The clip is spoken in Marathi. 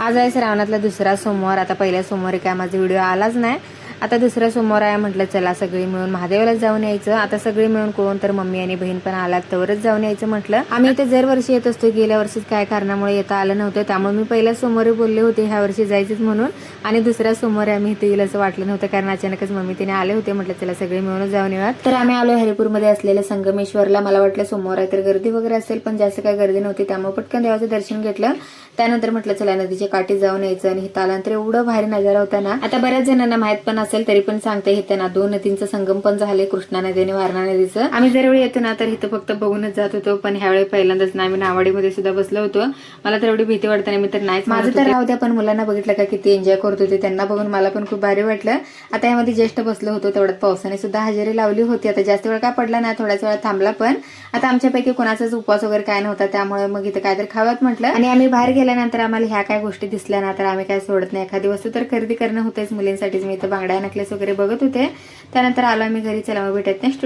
आज आहे श्रावणातला दुसरा सोमवार। आता पहिल्या सोमवारी काय माझा व्हिडिओ आलाच नाही। आता दुसरा सोमवार आहे, म्हटलं चला सगळी मिळून महादेवाला जाऊन यायचं। आता सगळी मिळून कोण तर मम्मी आणि बहीण पण आलात, तवरच जाऊन यायचं म्हटलं। आम्ही इथे दरवर्षी येत असतो, गेल्या वर्षीच काय कारणामुळे येता आलं नव्हतं, त्यामुळे मी पहिल्या सोमवारी बोलले होते ह्या वर्षी जायचंच म्हणून। आणि दुसऱ्या सोमवारी आम्ही इथे येईल असं वाटलं नव्हतं, कारण अचानकच मम्मी तिने आले होते, म्हटलं चला सगळे मिळून जाऊन येऊयात। तर आम्ही आलो हरिपूरमध्ये असलेल्या संगमेश्वरला। मला वाटलं सोमवार आहे तर गर्दी वगैरे असेल, पण जास्त काही गर्दी नव्हती, त्यामुळे पटकन देवाचं दर्शन घेतलं। त्यानंतर म्हटलं चला नदीच्या काठी जाऊन यायचं। आणि इथं आल्यानंतर एवढं भारी नजारा होता ना, आता बऱ्याच जणांना माहित पण असेल तरी पण सांगते, इथे ना दोन नदींचं संगम पण झाले, कृष्णा नदी आणि वारणा नदीचं। आम्ही दरवेळी येतो ना तर इथं फक्त बघूनच जात होतो, पण ह्यावेळी पहिल्यांदाच ना आम्ही नावाडीमध्ये सुद्धा बसलो होतो। मला तर एवढी भीती वाटते ना, मी तर नाहीच, माझं तर राहू द्या, पण मुलांना बघितलं का किती एन्जॉय करत होते, त्यांना बघून मला पण खूप भारी वाटलं। आता यामध्ये ज्येष्ठ बसलो होतो, तेवढ्यात पावसाने सुद्धा हजेरी लावली होती। आता जास्त वेळ काय पडला नाही, थोड्याच वेळा थांबला, पण आता आमच्यापैकी कोणाचाच उपवास वगैरे काय नव्हता, त्यामुळे मग इथं काहीतरी खावत म्हटलं। आणि आम्ही बाहेर गेल्यानंतर आम्हाला ह्या काय गोष्टी दिसल्या ना तर आम्ही काय सोडत नाही, एखादी वस्तू तर खरेदी करणं होतेच मुलींसाठीच। मी इथं बांगड्या नेकलेस वगैरे बघत होते, त्यानंतर आलो आम्ही घरी। चला मग भेटत नेक्स्ट